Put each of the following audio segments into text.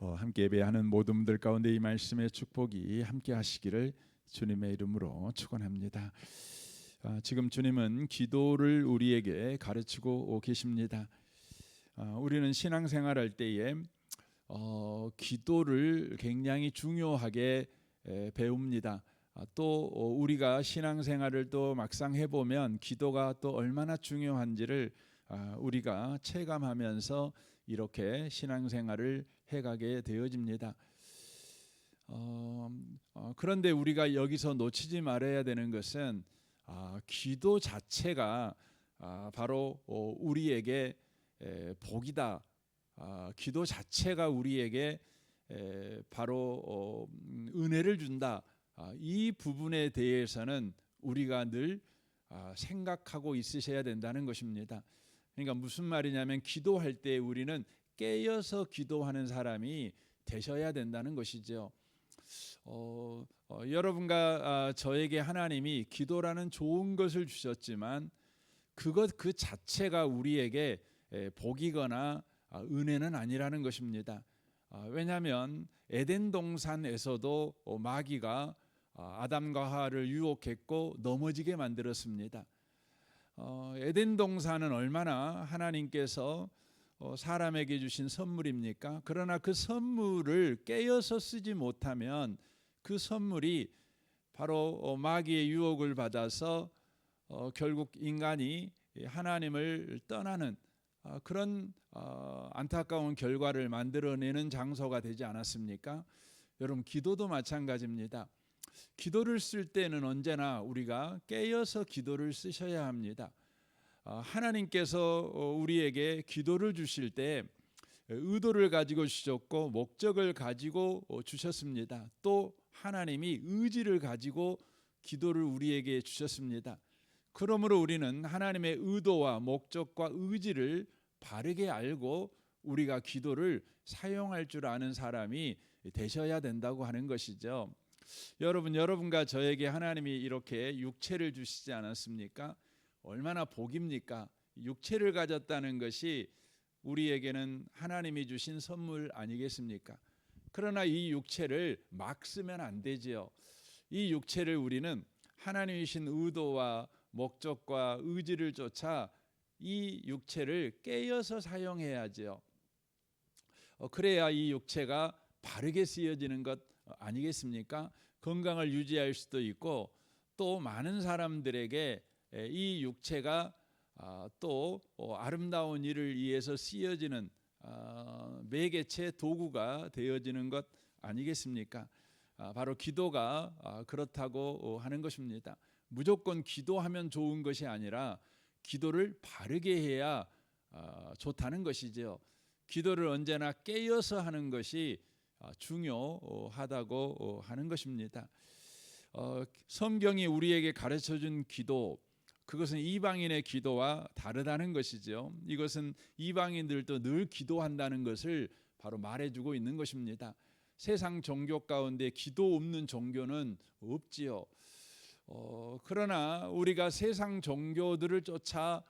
함께 예배하는 모든 분들 가운데 이 말씀의 축복이 함께 하시기를 주님의 이름으로 축원합니다. 지금 주님은 기도를 우리에게 가르치고 계십니다. 우리는 신앙생활할 때에 기도를 굉장히 중요하게 배웁니다. 또 우리가 신앙생활을 또 막상 해보면 기도가 또 얼마나 중요한지를 우리가 체감하면서 이렇게 신앙생활을 해가게 되어집니다. 그런데 우리가 여기서 놓치지 말아야 되는 것은 기도 자체가 바로 우리에게 복이다. 기도 자체가 우리에게 바로 은혜를 준다. 이 부분에 대해서는 우리가 늘 생각하고 있으셔야 된다는 것입니다. 그러니까 무슨 말이냐면 기도할 때 우리는 깨어서 기도하는 사람이 되셔야 된다는 것이죠. 여러분과 저에게 하나님이 기도라는 좋은 것을 주셨지만 그 자체가 우리에게 복이거나 은혜는 아니라는 것입니다. 왜냐하면 에덴 동산에서도 마귀가 아담과 하와를 유혹했고 넘어지게 만들었습니다. 에덴 동산은 얼마나 하나님께서 사람에게 주신 선물입니까? 그러나 그 선물을 깨어서 쓰지 못하면 그 선물이 바로 마귀의 유혹을 받아서 결국 인간이 하나님을 떠나는 그런 안타까운 결과를 만들어내는 장소가 되지 않았습니까? 여러분, 기도도 마찬가지입니다. 기도를 쓸 때는 언제나 우리가 깨어서 기도를 쓰셔야 합니다. 하나님께서 우리에게 기도를 주실 때 의도를 가지고 주셨고 목적을 가지고 주셨습니다. 또 하나님이 의지를 가지고 기도를 우리에게 주셨습니다. 그러므로 우리는 하나님의 의도와 목적과 의지를 바르게 알고 우리가 기도를 사용할 줄 아는 사람이 되셔야 된다고 하는 것이죠. 여러분과 저에게 하나님이 이렇게 육체를 주시지 않았습니까? 얼마나 복입니까? 육체를 가졌다는 것이 우리에게는 하나님이 주신 선물 아니겠습니까? 그러나 이 육체를 막 쓰면 안 되지요. 이 육체를 우리는 하나님이신 의도와 목적과 의지를 쫓아 이 육체를 깨어서 사용해야지요. 그래야 이 육체가 바르게 쓰여지는 것 아니겠습니까? 건강을 유지할 수도 있고 또 많은 사람들에게 이 육체가 또 아름다운 일을 위해서 쓰여지는 매개체 도구가 되어지는 것 아니겠습니까? 바로 기도가 그렇다고 하는 것입니다. 무조건 기도하면 좋은 것이 아니라 기도를 바르게 해야 좋다는 것이죠. 기도를 언제나 깨어서 하는 것이 중요하다고 하는 것입니다. 성경이 우리에게 가르쳐준 기도, 그것은 이방인의 기도와 다르다는 것이죠. 이것은 이방인들도 늘 기도한다는 것을 바로 말해주고 있는 것입니다. 세상 종교 가운데 기도 없는 종교는 없지요. 그러나 우리가 세상 종교들을 쫓아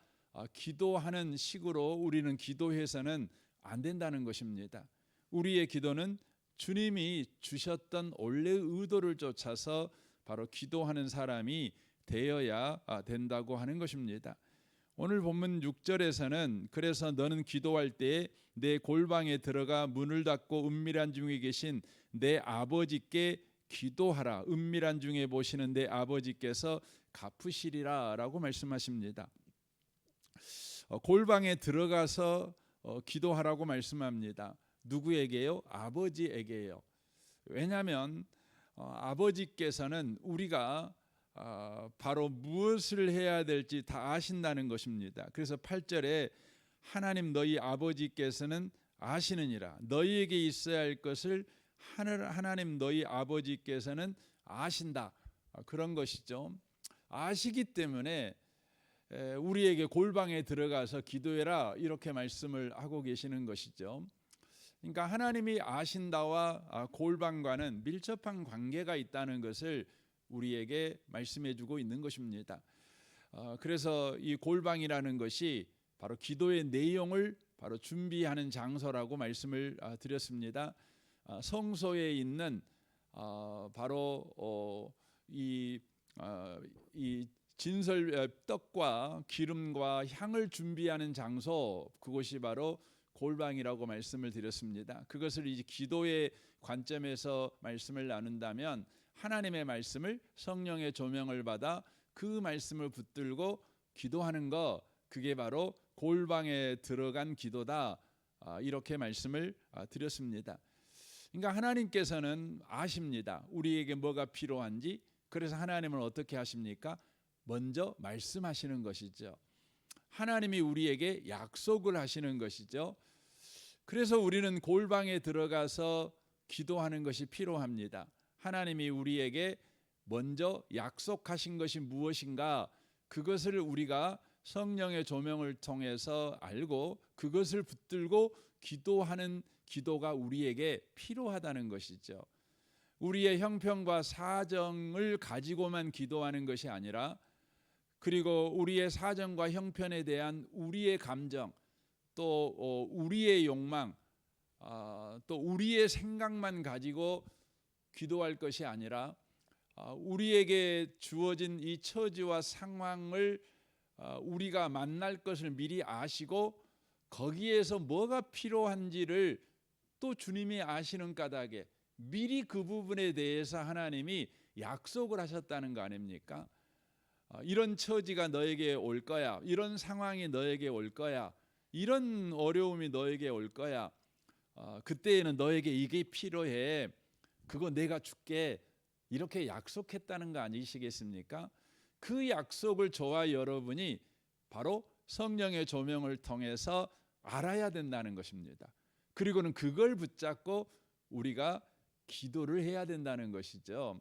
기도하는 식으로 우리는 기도해서는 안 된다는 것입니다. 우리의 기도는 주님이 주셨던 원래의 의도를 쫓아서 바로 기도하는 사람이 되어야 된다고 하는 것입니다. 오늘 본문 6절에서는 그래서 너는 기도할 때에 내 골방에 들어가 문을 닫고 은밀한 중에 계신 내 아버지께 기도하라. 은밀한 중에 보시는 내 아버지께서 갚으시리라 라고 말씀하십니다. 골방에 들어가서 기도하라고 말씀합니다. 누구에게요? 아버지에게요. 왜냐하면 아버지께서는 우리가 바로 무엇을 해야 될지 다 아신다는 것입니다. 그래서 8절에 하나님 너희 아버지께서는 아시느니라. 너희에게 있어야 할 것을 하나님 너희 아버지께서는 아신다. 그런 것이죠. 아시기 때문에 우리에게 골방에 들어가서 기도해라 이렇게 말씀을 하고 계시는 것이죠. 그러니까 하나님이 아신다와 골방과는 밀접한 관계가 있다는 것을 우리에게 말씀해 주고 있는 것입니다. 그래서 이 골방이라는 것이 바로 기도의 내용을 바로 준비하는 장소라고 말씀을 드렸습니다. 성소에 있는 바로 이 진설 떡과 기름과 향을 준비하는 장소, 그곳이 바로 골방이라고 말씀을 드렸습니다. 그것을 이제 기도의 관점에서 말씀을 나눈다면 하나님의 말씀을, 성령의 조명을 받아 그 말씀을 붙들고 기도하는 거, 그게 바로 골방에 들어간 기도다, 이렇게 말씀을 드렸습니다. 그러니까 하나님께서는 아십니다. 우리에게 뭐가 필요한지. 그래서 하나님은 어떻게 하십니까? 먼저 말씀하시는 것이죠. 하나님이 우리에게 약속을 하시는 것이죠. 그래서 우리는 골방에 들어가서 기도하는 것이 필요합니다. 하나님이 우리에게 먼저 약속하신 것이 무엇인가, 그것을 우리가 성령의 조명을 통해서 알고 그것을 붙들고 기도하는 기도가 우리에게 필요하다는 것이죠. 우리의 형편과 사정을 가지고만 기도하는 것이 아니라, 그리고 우리의 사정과 형편에 대한 우리의 감정, 또 우리의 욕망, 또 우리의 생각만 가지고 기도할 것이 아니라, 우리에게 주어진 이 처지와 상황을 우리가 만날 것을 미리 아시고 거기에서 뭐가 필요한지를 또 주님이 아시는 까닭에 미리 그 부분에 대해서 하나님이 약속을 하셨다는 거 아닙니까? 이런 처지가 너에게 올 거야, 이런 상황이 너에게 올 거야, 이런 어려움이 너에게 올 거야, 그때에는 너에게 이게 필요해, 그거 내가 줄게, 이렇게 약속했다는 거 아니시겠습니까? 그 약속을 저와 여러분이 바로 성령의 조명을 통해서 알아야 된다는 것입니다. 그리고는 그걸 붙잡고 우리가 기도를 해야 된다는 것이죠.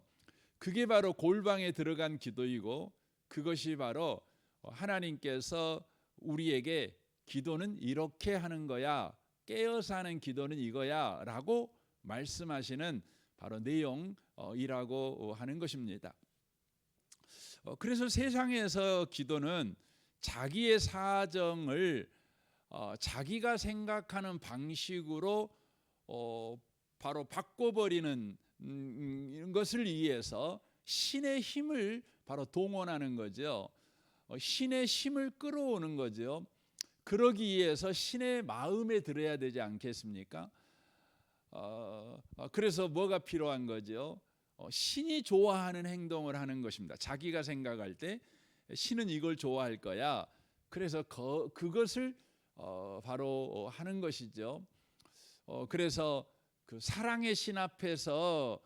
그게 바로 골방에 들어간 기도이고, 그것이 바로 하나님께서 우리에게 기도는 이렇게 하는 거야, 깨어서 하는 기도는 이거야 라고 말씀하시는 바로 내용이라고 하는 것입니다. 그래서 세상에서 기도는 자기의 사정을 자기가 생각하는 방식으로 바로 바꿔버리는 것을 위해서 신의 힘을 바로 동원하는 거죠. 신의 힘을 끌어오는 거죠. 그러기 위해서 신의 마음에 들어야 되지 않겠습니까? 그래서 뭐가 필요한 거죠? 신이 좋아하는 행동을 하는 것입니다. 자기가 생각할 때 신은 이걸 좋아할 거야. 그래서 그것을 바로 하는 것이죠. 그래서 그 사랑의 신 앞에서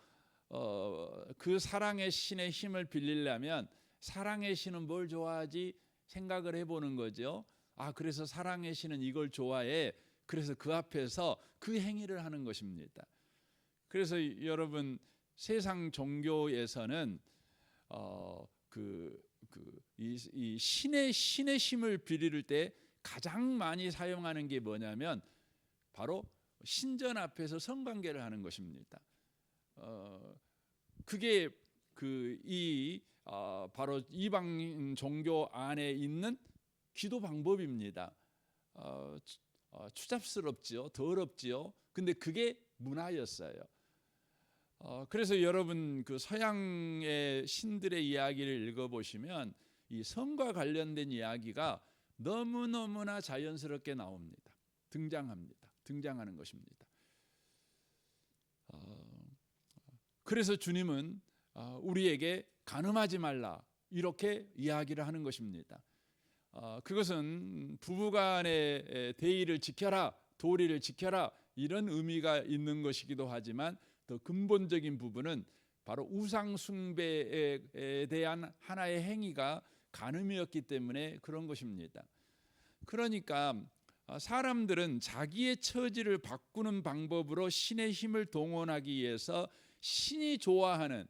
그 사랑의 신의 힘을 빌리려면 사랑의 신은 뭘 좋아하지 생각을 해보는 거죠. 그래서 사랑의 신은 이걸 좋아해. 그래서 그 앞에서 그 행위를 하는 것입니다. 그래서 여러분, 세상 종교에서는 이 신의 힘을 빌릴 때 가장 많이 사용하는 게 뭐냐면 바로 신전 앞에서 성관계를 하는 것입니다. 그게 바로 이방 종교 안에 있는 기도 방법입니다. 추잡스럽지요, 더럽지요. 근데 그게 문화였어요. 그래서 여러분, 그 서양의 신들의 이야기를 읽어보시면 이 성과 관련된 이야기가 너무너무나 자연스럽게 나옵니다. 등장하는 것입니다. 그래서 주님은 우리에게 간음하지 말라 이렇게 이야기를 하는 것입니다. 그것은 부부간의 대의를 지켜라, 도리를 지켜라, 이런 의미가 있는 것이기도 하지만 더 근본적인 부분은 바로 우상 숭배에 대한 하나의 행위가 간음이었기 때문에 그런 것입니다. 그러니까 사람들은 자기의 처지를 바꾸는 방법으로 신의 힘을 동원하기 위해서 신이 좋아하는,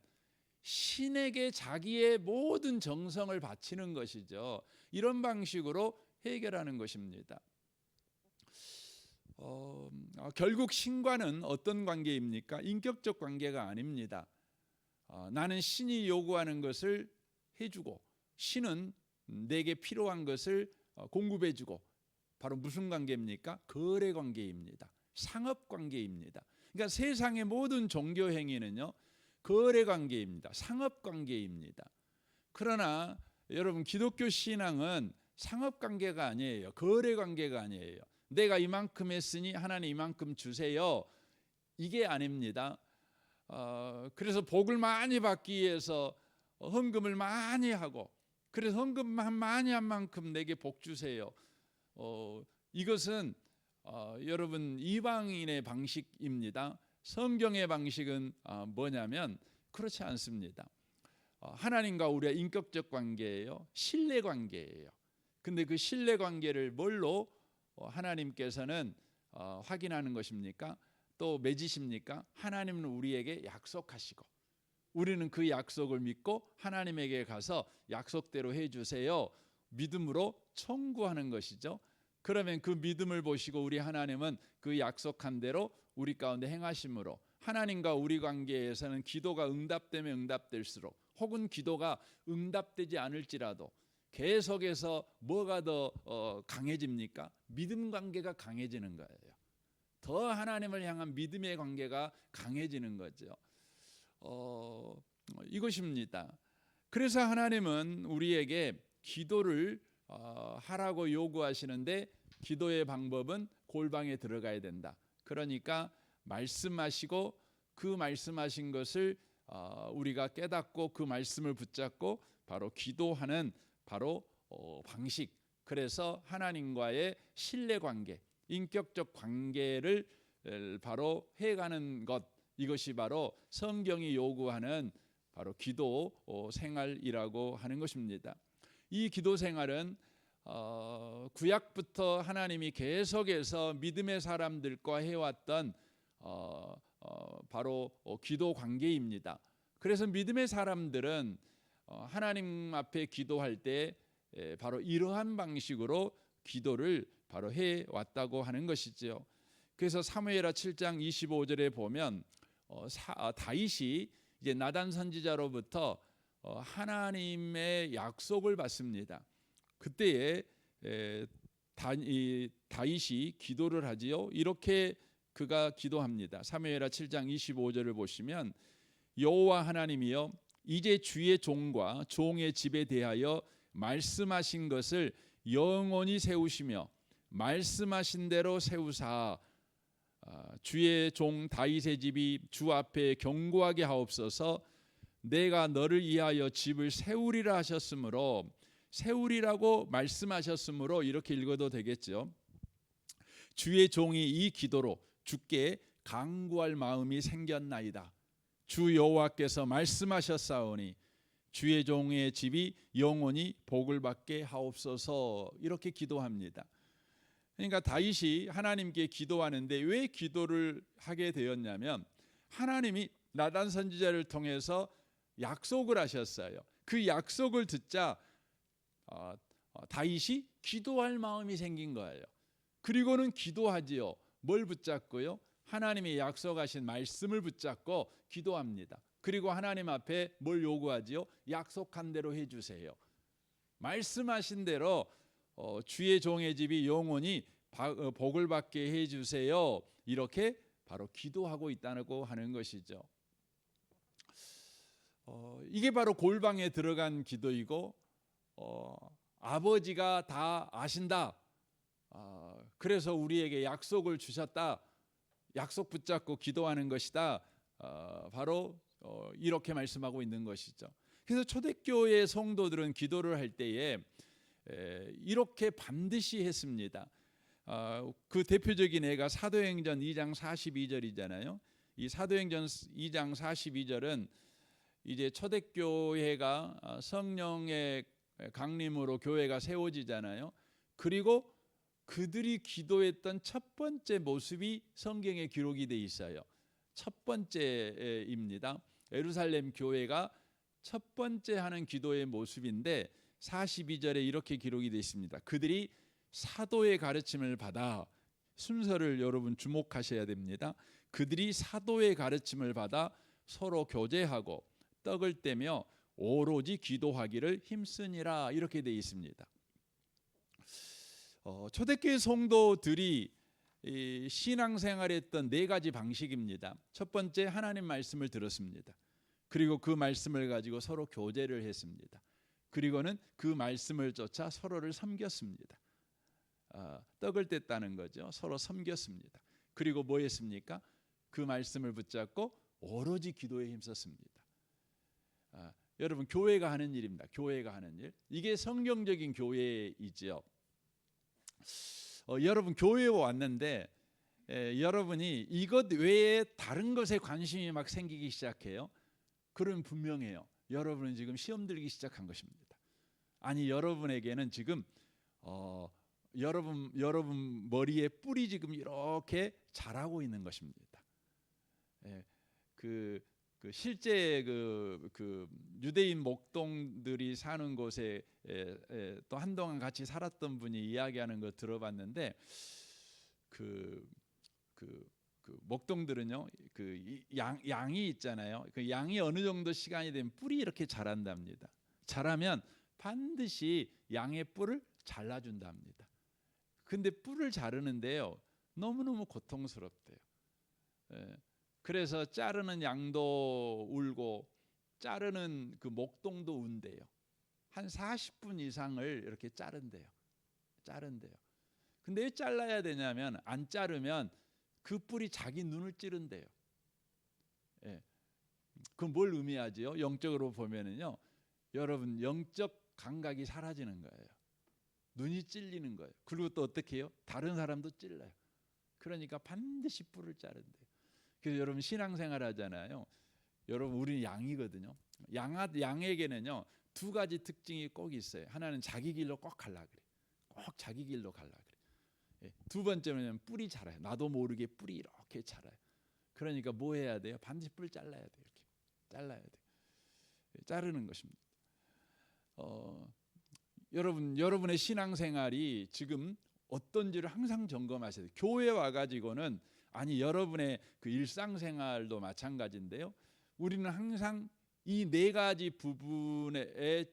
신에게 자기의 모든 정성을 바치는 것이죠. 이런 방식으로 해결하는 것입니다. 결국 신과는 어떤 관계입니까? 인격적 관계가 아닙니다. 나는 신이 요구하는 것을 해주고 신은 내게 필요한 것을 공급해주고, 바로 무슨 관계입니까? 거래 관계입니다. 상업 관계입니다. 그러니까 세상의 모든 종교 행위는요, 거래 관계입니다. 상업 관계입니다. 그러나 여러분, 기독교 신앙은 상업 관계가 아니에요. 거래 관계가 아니에요. 내가 이만큼 했으니 하나님 이만큼 주세요. 이게 아닙니다. 그래서 복을 많이 받기 위해서 헌금을 많이 하고, 그래서 헌금만 많이 한 만큼 내게 복 주세요. 이것은 여러분, 이방인의 방식입니다. 성경의 방식은 뭐냐면 그렇지 않습니다. 하나님과 우리의 인격적 관계예요. 신뢰 관계예요. 근데 그 신뢰 관계를 뭘로 하나님께서는 확인하는 것입니까? 또 맺으십니까? 하나님은 우리에게 약속하시고, 우리는 그 약속을 믿고 하나님에게 가서 약속대로 해주세요, 믿음으로 청구하는 것이죠. 그러면 그 믿음을 보시고 우리 하나님은 그 약속한 대로 우리 가운데 행하심으로, 하나님과 우리 관계에서는 기도가 응답되면 응답될수록, 혹은 기도가 응답되지 않을지라도 계속해서 뭐가 더 강해집니까? 믿음 관계가 강해지는 거예요. 더 하나님을 향한 믿음의 관계가 강해지는 거죠. 이것입니다. 그래서 하나님은 우리에게 기도를 하라고 요구하시는데, 기도의 방법은 골방에 들어가야 된다. 그러니까 말씀하시고 그 말씀하신 것을 우리가 깨닫고 그 말씀을 붙잡고 바로 기도하는 바로 방식. 그래서 하나님과의 신뢰관계, 인격적 관계를 바로 해가는 것, 이것이 바로 성경이 요구하는 바로 기도 생활이라고 하는 것입니다. 이 기도 생활은 구약부터 하나님이 계속해서 믿음의 사람들과 해왔던 바로 기도 관계입니다. 그래서 믿음의 사람들은 하나님 앞에 기도할 때 바로 이러한 방식으로 기도를 바로 해왔다고 하는 것이죠. 그래서 사무엘하 7장 25절에 보면 다윗이 이제 나단 선지자로부터 하나님의 약속을 받습니다. 그때에 다윗이 기도를 하지요. 이렇게 그가 기도합니다. 사무엘하 7장 25절을 보시면, 여호와 하나님이여, 이제 주의 종과 종의 집에 대하여 말씀하신 것을 영원히 세우시며 말씀하신 대로 세우사 주의 종 다윗의 집이 주 앞에 견고하게 하옵소서. 내가 너를 위하여 집을 세우리라 하셨으므로, 세우리라고 말씀하셨으므로 이렇게 읽어도 되겠죠. 주의 종이 이 기도로 주께 간구할 마음이 생겼나이다. 주 여호와께서 말씀하셨사오니 주의 종의 집이 영원히 복을 받게 하옵소서. 이렇게 기도합니다. 그러니까 다윗이 하나님께 기도하는데 왜 기도를 하게 되었냐면, 하나님이 나단 선지자를 통해서 약속을 하셨어요. 그 약속을 듣자 다윗이 기도할 마음이 생긴 거예요. 그리고는 기도하지요. 뭘 붙잡고요? 하나님이 약속하신 말씀을 붙잡고 기도합니다. 그리고 하나님 앞에 뭘 요구하지요? 약속한 대로 해주세요. 말씀하신 대로 주의 종의 집이 영원히 복을 받게 해주세요. 이렇게 바로 기도하고 있다고 하는 것이죠. 이게 바로 골방에 들어간 기도이고, 아버지가 다 아신다. 그래서 우리에게 약속을 주셨다. 약속 붙잡고 기도하는 것이다. 바로 이렇게 말씀하고 있는 것이죠. 그래서 초대교회 성도들은 기도를 할 때에 이렇게 반드시 했습니다. 그 대표적인 예가 사도행전 2장 42절이잖아요. 이 사도행전 2장 42절은 이제 초대교회가 성령의 강림으로 교회가 세워지잖아요. 그리고 그들이 기도했던 첫 번째 모습이 성경에 기록이 돼 있어요. 첫 번째입니다. 예루살렘 교회가 첫 번째 하는 기도의 모습인데 42절에 이렇게 기록이 되어 있습니다. 그들이 사도의 가르침을 받아, 순서를 여러분 주목하셔야 됩니다. 그들이 사도의 가르침을 받아 서로 교제하고 떡을 떼며 오로지 기도하기를 힘쓰니라. 이렇게 되어 있습니다. 초대교회 성도들이 이 신앙생활했던 네 가지 방식입니다. 첫 번째, 하나님 말씀을 들었습니다. 그리고 그 말씀을 가지고 서로 교제를 했습니다. 그리고는 그 말씀을 쫓아 서로를 섬겼습니다. 떡을 뗐다는 거죠. 서로 섬겼습니다. 그리고 뭐 했습니까? 그 말씀을 붙잡고 오로지 기도에 힘썼습니다. 여러분, 교회가 하는 일입니다. 교회가 하는 일. 이게 성경적인 교회이지요. 여러분, 교회에 왔는데 여러분이 이것 외에 다른 것에 관심이 막 생기기 시작해요. 그러면 분명해요. 여러분은 지금 시험 들기 시작한 것입니다. 아니, 여러분에게는 지금 여러분 머리에 뿔이 지금 이렇게 자라고 있는 것입니다. 실제 그 유대인 목동들이 사는 곳에 또 한동안 같이 살았던 분이 이야기하는 거 들어봤는데 그 목동들은요, 그 양이 있잖아요. 그 양이 어느 정도 시간이 되면 뿔이 이렇게 자란답니다. 자라면 반드시 양의 뿔을 잘라준답니다. 근데 뿔을 자르는데요, 너무너무 고통스럽대요. 그래서 자르는 양도 울고 자르는 그 목동도 운대요. 한 40분 이상을 이렇게 자른대요. 근데 왜 잘라야 되냐면, 안 자르면 그 뿔이 자기 눈을 찌른대요. 그건 뭘 의미하지요? 영적으로 보면은요, 여러분, 영적 감각이 사라지는 거예요. 눈이 찔리는 거예요. 그리고 또 어떻게 해요? 다른 사람도 찔러요. 그러니까 반드시 뿔을 자른대요. 그래서 여러분, 신앙생활 하잖아요. 여러분, 우리는 양이거든요. 양에게는요, 두 가지 특징이 꼭 있어요. 하나는 자기 길로 꼭 갈라 그래. 꼭 자기 길로 갈라 그래. 두 번째는 뿔이 자라요. 나도 모르게 뿔이 이렇게 자라요. 그러니까 뭐 해야 돼요? 반드시 뿔 잘라야 돼요. 이렇게 잘라야 돼요. 자르는 것입니다. 여러분의 신앙생활이 지금 어떤지를 항상 점검하셔야 돼요. 교회 와가지고는, 아니, 여러분의 그 일상생활도 마찬가지인데요. 우리는 항상 이 네 가지 부분에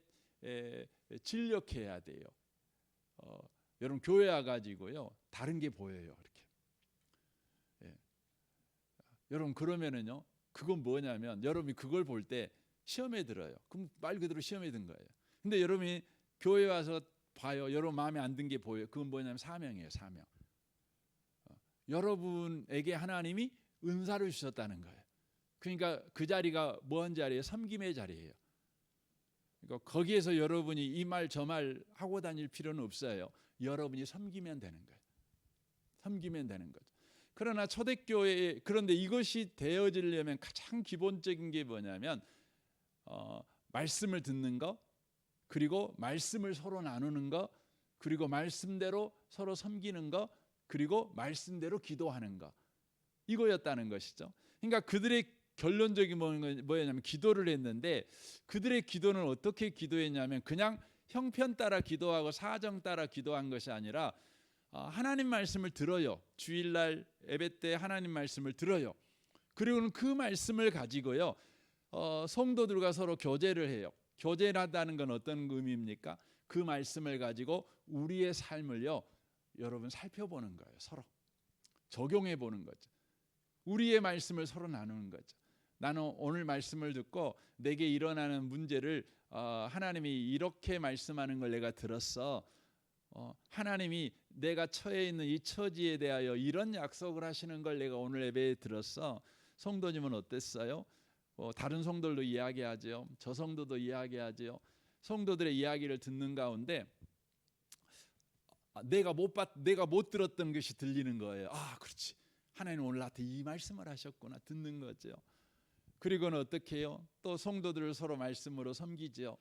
진력해야 돼요. 여러분, 교회 와가지고요, 다른 게 보여요. 이렇게. 여러분, 그러면은요, 그건 뭐냐면, 여러분이 그걸 볼 때 시험에 들어요. 그럼 말 그대로 시험에 든 거예요. 근데 여러분이 교회 와서 봐요. 여러분 마음에 안 든 게 보여요. 그건 뭐냐면 사명이에요. 사명. 여러분에게 하나님이 은사를 주셨다는 거예요. 그러니까 그 자리가 뭐한 자리예요? 섬김의 자리예요. 그러니까 거기에서 여러분이 이 말 저 말 하고 다닐 필요는 없어요. 여러분이 섬기면 되는 거예요. 섬기면 되는 거죠. 그러나 초대교회, 그런데 이것이 되어지려면 가장 기본적인 게 뭐냐면 말씀을 듣는 거, 그리고 말씀을 서로 나누는 거, 그리고 말씀대로 서로 섬기는 거, 그리고 말씀대로 기도하는 거, 이거였다는 것이죠. 그러니까 그들의 결론적인 뭐였냐면 기도를 했는데, 그들의 기도는 어떻게 기도했냐면 그냥 형편 따라 기도하고 사정 따라 기도한 것이 아니라 하나님 말씀을 들어요. 주일날 예배 때 하나님 말씀을 들어요. 그리고는 그 말씀을 가지고요, 성도들과 서로 교제를 해요. 교제를 한다는 건 어떤 의미입니까? 그 말씀을 가지고 우리의 삶을요, 여러분, 살펴보는 거예요. 서로 적용해 보는 거죠. 우리의 말씀을 서로 나누는 거죠. 나는 오늘 말씀을 듣고 내게 일어나는 문제를 하나님이 이렇게 말씀하는 걸 내가 들었어. 하나님이 내가 처해 있는 이 처지에 대하여 이런 약속을 하시는 걸 내가 오늘 예배에 들었어. 성도님은 어땠어요? 다른 성도들도 이야기하죠. 저 성도도 이야기하죠. 성도들의 이야기를 듣는 가운데 내가 못 들었던 것이 들리는 거예요. 그렇지. 하나님 오늘 나한테 이 말씀을 하셨구나. 듣는 거죠. 그리고는 어떻게 해요? 또 성도들을 서로 말씀으로 섬기죠.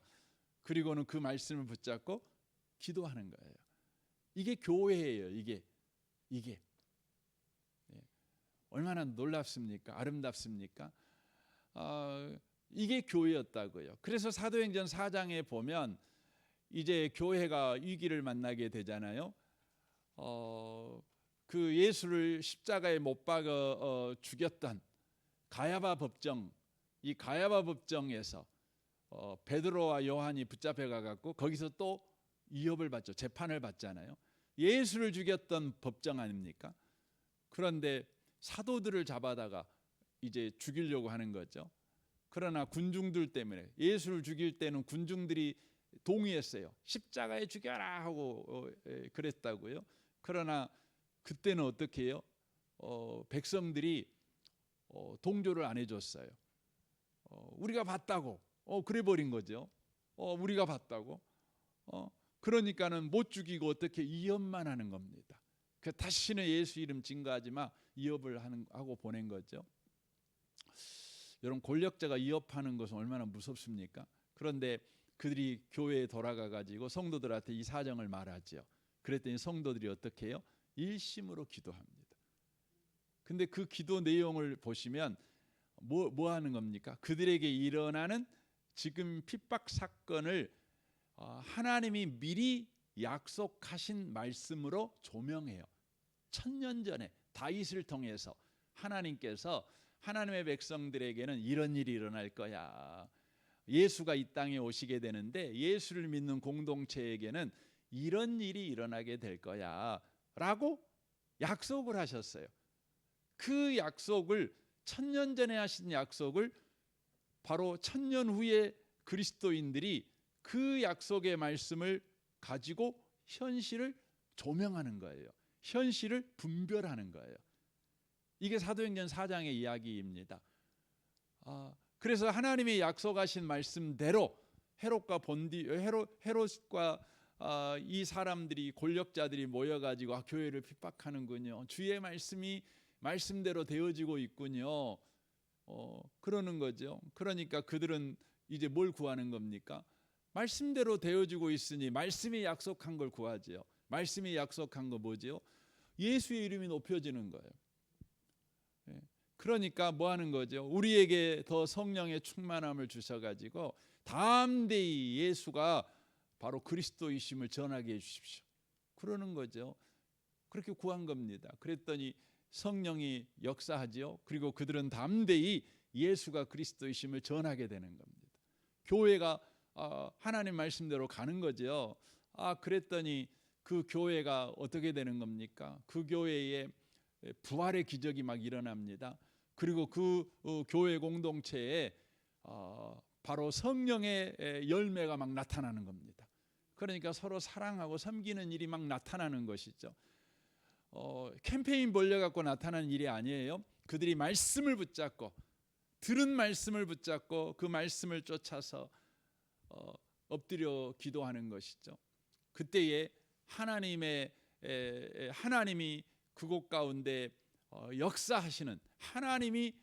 그리고는 그 말씀을 붙잡고 기도하는 거예요. 이게 교회예요. 이게 얼마나 놀랍습니까? 아름답습니까? 이게 교회였다고요. 그래서 사도행전 4장에 보면 이제 교회가 위기를 만나게 되잖아요. 그 예수를 십자가에 못 박아 죽였던 가야바 법정, 이 가야바 법정에서 베드로와 요한이 붙잡혀 갖고 거기서 또 위협을 받죠. 재판을 받잖아요. 예수를 죽였던 법정 아닙니까? 그런데 사도들을 잡아다가 이제 죽이려고 하는 거죠. 그러나 군중들 때문에, 예수를 죽일 때는 군중들이 동의했어요. 십자가에 죽여라 하고 그랬다고요. 그러나 그때는 어떻게 해요? 백성들이 동조를 안 해줬어요. 우리가 봤다고 그래 버린 거죠. 우리가 봤다고. 그러니까는 못 죽이고 어떻게 이업만 하는 겁니다. 그 다시는 예수 이름 증거하지 마, 이업을 하고 보낸 거죠. 여러분, 권력자가 이업하는 것은 얼마나 무섭습니까? 그런데 그들이 교회에 돌아가 가지고 성도들한테 이 사정을 말하죠. 그랬더니 성도들이 어떻게 해요? 일심으로 기도합니다. 근데 그 기도 내용을 보시면 뭐 하는 겁니까? 그들에게 일어나는 지금 핍박 사건을 하나님이 미리 약속하신 말씀으로 조명해요. 1000년 전에 다윗을 통해서 하나님께서 하나님의 백성들에게는 이런 일이 일어날 거야. 예수가 이 땅에 오시게 되는데 예수를 믿는 공동체에게는 이런 일이 일어나게 될 거야 라고 약속을 하셨어요. 그 약속을 1000년 전에 하신 약속을 바로 1000년 후에 그리스도인들이 그 약속의 말씀을 가지고 현실을 조명하는 거예요. 현실을 분별하는 거예요. 이게 사도행전 4장의 이야기입니다. 그래서 하나님이 약속하신 말씀대로 헤롯과 헤롯과 이 사람들이, 권력자들이 모여가지고 교회를 핍박하는군요. 주의 말씀이 말씀대로 되어지고 있군요. 그러는 거죠. 그러니까 그들은 이제 뭘 구하는 겁니까? 말씀대로 되어지고 있으니 말씀이 약속한 걸 구하지요. 말씀이 약속한 거 뭐지요? 예수의 이름이 높여지는 거예요. 그러니까 뭐 하는 거죠? 우리에게 더 성령의 충만함을 주셔가지고 담대히 예수가 바로 그리스도이심을 전하게 해주십시오. 그러는 거죠. 그렇게 구한 겁니다. 그랬더니 성령이 역사하지요. 그리고 그들은 담대히 예수가 그리스도이심을 전하게 되는 겁니다. 교회가 하나님 말씀대로 가는 거죠. 그랬더니 그 교회가 어떻게 되는 겁니까? 그 교회에 부활의 기적이 막 일어납니다. 그리고 그 교회 공동체에 바로 성령의 열매가 막 나타나는 겁니다. 그러니까 서로 사랑하고 섬기는 일이 막 나타나는 것이죠. 캠페인 벌려갖고 나타나는 일이 아니에요. 그들이 말씀을 붙잡고, 들은 말씀을 붙잡고 그 말씀을 쫓아서 엎드려 기도하는 것이죠. 그때에 하나님이 그곳 가운데 역사하시는, 하나님이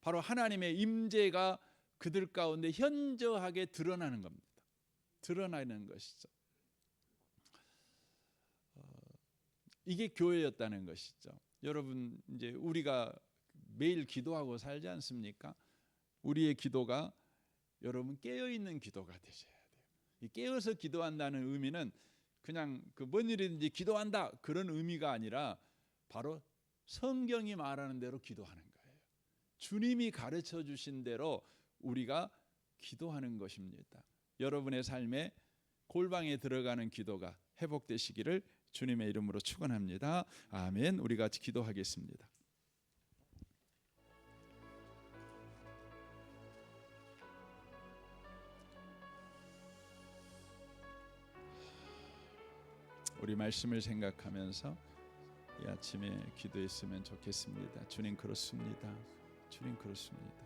바로 하나님의 임재가 그들 가운데 현저하게 드러나는 겁니다. 드러나는 것이죠. 이게 교회였다는 것이죠. 여러분, 이제 우리가 매일 기도하고 살지 않습니까? 우리의 기도가 여러분 깨어 있는 기도가 되셔야 돼요. 이 깨어서 기도한다는 의미는 그냥 뭔 일이든지 기도한다 그런 의미가 아니라 바로 성경이 말하는 대로 기도하는 거예요. 주님이 가르쳐 주신 대로 우리가 기도하는 것입니다. 여러분의 삶에 골방에 들어가는 기도가 회복되시기를 주님의 이름으로 축원합니다. 아멘. 우리 같이 기도하겠습니다. 우리 말씀을 생각하면서 이 아침에 기도했으면 좋겠습니다. 주님 그렇습니다. 주님 그렇습니다.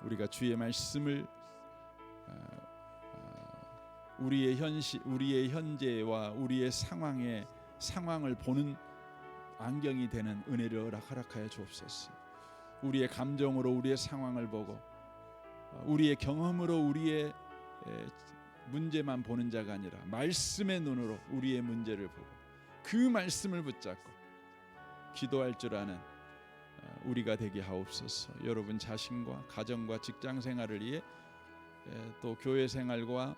우리가 주의 말씀을 우리의 현재와 우리의 상황을 보는 안경이 되는 은혜를 허락하여 주옵소서. 우리의 감정으로 우리의 상황을 보고 우리의 경험으로 우리의 문제만 보는 자가 아니라 말씀의 눈으로 우리의 문제를 보고 그 말씀을 붙잡고 기도할 줄 아는 우리가 되게 하옵소서. 여러분 자신과 가정과 직장 생활을 위해 또 교회 생활과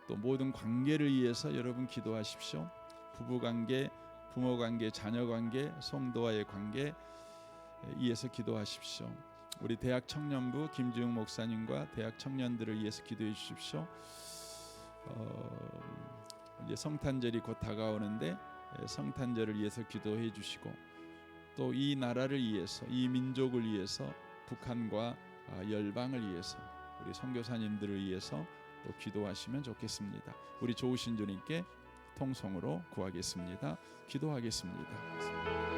또 모든 관계를 위해서 여러분 기도하십시오. 부부관계, 부모관계, 자녀관계, 성도와의 관계 위해서 기도하십시오. 우리 대학 청년부 김지웅 목사님과 대학 청년들을 위해서 기도해 주십시오. 이제 성탄절이 곧 다가오는데 성탄절을 위해서 기도해 주시고 또 이 나라를 위해서 이 민족을 위해서 북한과 열방을 위해서 우리 선교사님들을 위해서 또 기도하시면 좋겠습니다. 우리 좋으신 주님께 통성으로 구하겠습니다. 기도하겠습니다.